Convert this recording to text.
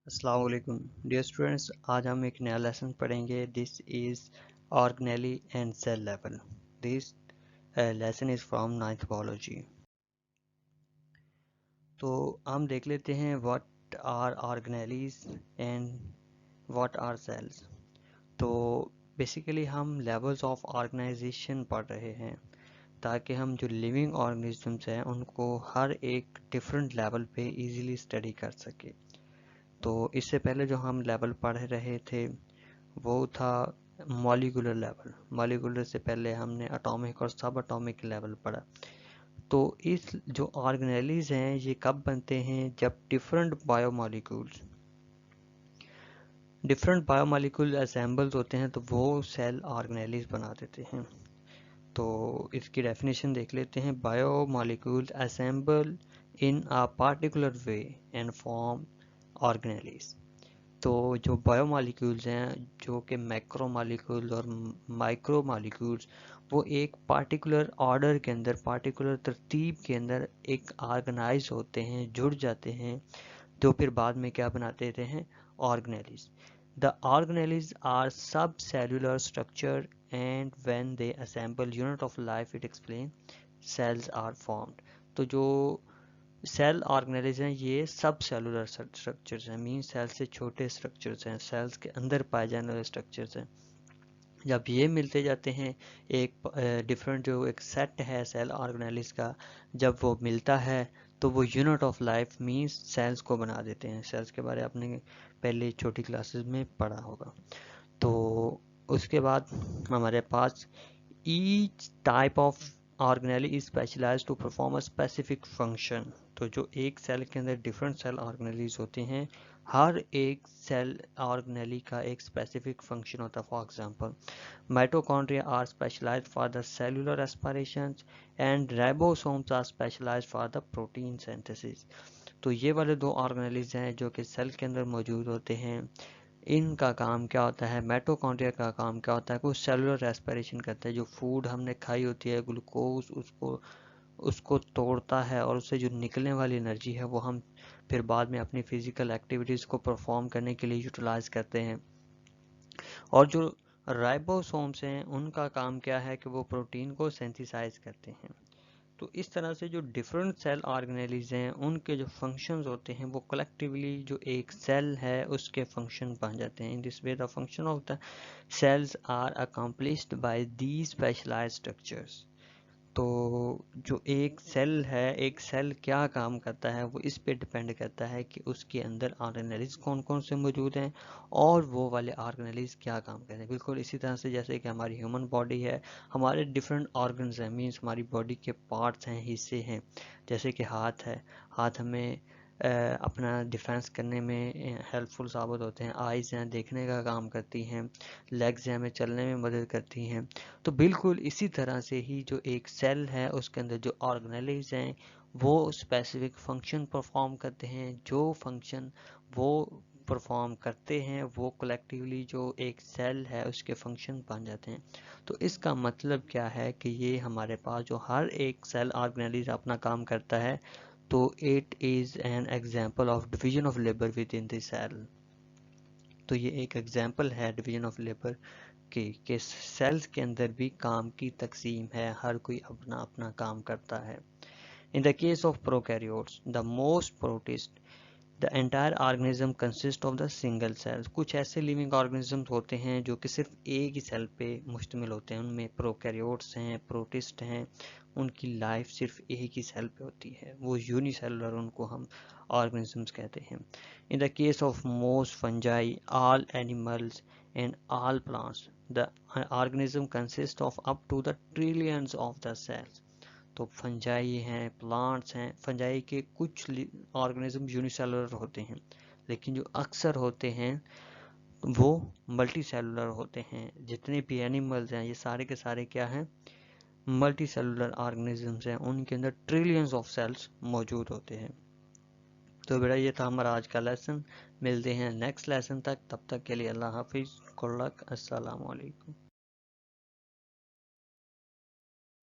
अस्सलाम वालेकुम dear students. आज हम एक नया लेसन पढ़ेंगे। This is organelle and cell level. This lesson is from ninth biology. तो हम देख लेते हैं what are organelles and what are cells. तो बेसिकली हम लेवल्स ऑफ ऑर्गेनाइजेशन पढ़ रहे हैं ताकि हम जो लिविंग ऑर्गेनिजम्स हैं उनको हर एक डिफरेंट लेवल पे इजीली स्टडी कर सके। तो इससे पहले जो हम लेवल पढ़ रहे थे वो था मॉलिक्यूलर लेवल। मॉलिक्यूलर से पहले हमने एटॉमिक और सब एटॉमिक लेवल पढ़ा। तो इस जो ऑर्गेनेलीज हैं ये कब बनते हैं, जब डिफरेंट बायोमॉलिक्यूल असेंबल्स होते हैं तो वो सेल ऑर्गेनेलीज बना देते हैं। तो इसकी डेफिनेशन देख लेते हैं। Biomolecules assemble in a particular way and form organelles. तो जो बायोमॉलिक्यूल्स हैं जो कि मैक्रोमॉलिक्यूल्स और माइक्रोमॉलिक्यूल्स, वो एक पार्टिकुलर ऑर्डर के अंदर, पार्टिकुलर तरतीब के अंदर एक ऑर्गेनाइज होते हैं, जुड़ जाते हैं, तो फिर बाद में क्या बनाते हैं, organelles. The organelles are sub cellular structure and when they assemble unit of life it explain cells are formed. तो जो सेल ऑर्गेनेलिज हैं ये सब सेलुलर स्ट्रक्चर्स हैं, मीन सेल से छोटे स्ट्रक्चर्स हैं, सेल्स के अंदर पाए जाने वाले स्ट्रक्चर्स हैं। जब ये मिलते जाते हैं एक डिफरेंट जो एक सेट है सेल ऑर्गेनेलिज का, जब वो मिलता है तो वो unit of life means cells को बना देते हैं। सेल्स के बारे में आपने पहले छोटी क्लासेस में पढ़ा होगा। तो उसके बाद हमारे पास each type of organelle is specialised to perform a specific function. तो जो एक सेल के अंदर डिफरेंट सेल ऑर्गेनेलीज होते हैं, हर एक सेल ऑर्गेनेली का एक स्पेसिफिक फंक्शन होता है। For example mitochondria are specialized for the cellular aspiration and ribosomes are specialized for the protein synthesis. तो ये वाले दो ऑर्गेनेलीज हैं जो कि सेल के अंदर मौजूद होते हैं। इनका काम क्या होता है, माइटोकॉन्ड्रिया का काम क्या होता है, वो सेलुलर रेस्पिरेशन करता है। जो फूड हमने खाई होती है, ग्लूकोज, उसको उसको तोड़ता है और उससे जो निकलने वाली एनर्जी है वो हम फिर बाद में अपनी फिजिकल एक्टिविटीज़ को परफॉर्म करने के लिए यूटिलाइज करते हैं। और जो राइबोसोम्स हैं उनका काम क्या है कि वो प्रोटीन को सेंथिसाइज करते हैं। तो इस तरह से जो डिफरेंट सेल ऑर्गेनेलीज हैं उनके जो फंक्शंस होते हैं वो कलेक्टिवली जो एक सेल है उसके फंक्शन बन जाते हैं। In this way the function of the cells are accomplished by these specialized structures. तो जो एक सेल है, एक सेल क्या काम करता है वो इस पे डिपेंड करता है कि उसके अंदर ऑर्गेनेलीज कौन कौन से मौजूद हैं और वो वाले ऑर्गेनेलीज क्या काम करते हैं। बिल्कुल इसी तरह से जैसे कि हमारी ह्यूमन बॉडी है, हमारे डिफरेंट ऑर्गन्स हैं, मीन्स हमारी बॉडी के पार्ट्स हैं, हिस्से हैं। जैसे कि हाथ है, हाथ हमें अपना डिफेंस करने में हेल्पफुल साबित होते हैं। आइज़ हैं, देखने का काम करती हैं। लेग्स हैं, हमें चलने में मदद करती हैं। तो बिल्कुल इसी तरह से ही जो एक सेल है उसके अंदर जो ऑर्गेनेलीज हैं वो स्पेसिफिक फंक्शन परफॉर्म करते हैं। जो फंक्शन वो परफॉर्म करते हैं वो कलेक्टिवली जो एक सेल है उसके फंक्शन बन जाते हैं। तो इसका मतलब क्या है कि ये हमारे पास जो हर एक सेल ऑर्गेनेलीज अपना काम करता है, तो it is an example of division of labour within the cell. तो ये एक एग्जाम्पल है डिवीजन ऑफ लेबर के सेल्स के अंदर भी काम की तकसीम है, हर कोई अपना अपना काम करता है। In the case of prokaryotes the most protist the entire organism consist of the single cells. कुछ ऐसे लिविंग ऑर्गेनिजम्स होते हैं जो कि सिर्फ एक ही सेल पे मुश्तमिल होते हैं। उनमें प्रोकैरियोट्स हैं, प्रोटिस्ट हैं, उनकी लाइफ सिर्फ एक ही सेल पे होती है, वो यूनिसेलुलर उनको हम ऑर्गेनिजम्स कहते हैं। In the case of most fungi all animals and all plants the organism consist of up to the trillions of the cells. तो फंजाई हैं, प्लांट्स हैं, फंजाई के कुछ ऑर्गेनिज्म यूनिसेलुलर होते हैं, लेकिन जो अक्सर होते हैं वो मल्टी सेलुलर होते हैं। जितने भी एनिमल्स हैं ये सारे के सारे क्या हैं, मल्टी सेलुलर ऑर्गेनिजम्स हैं, उनके अंदर ट्रिलियंस ऑफ सेल्स मौजूद होते हैं। तो बेटा ये था हमारा आज का लेसन। मिलते हैं नेक्स्ट लेसन तक, तब तक के लिए अल्लाह हाफिज़, गुड लक, अस्सलाम वालेकुम।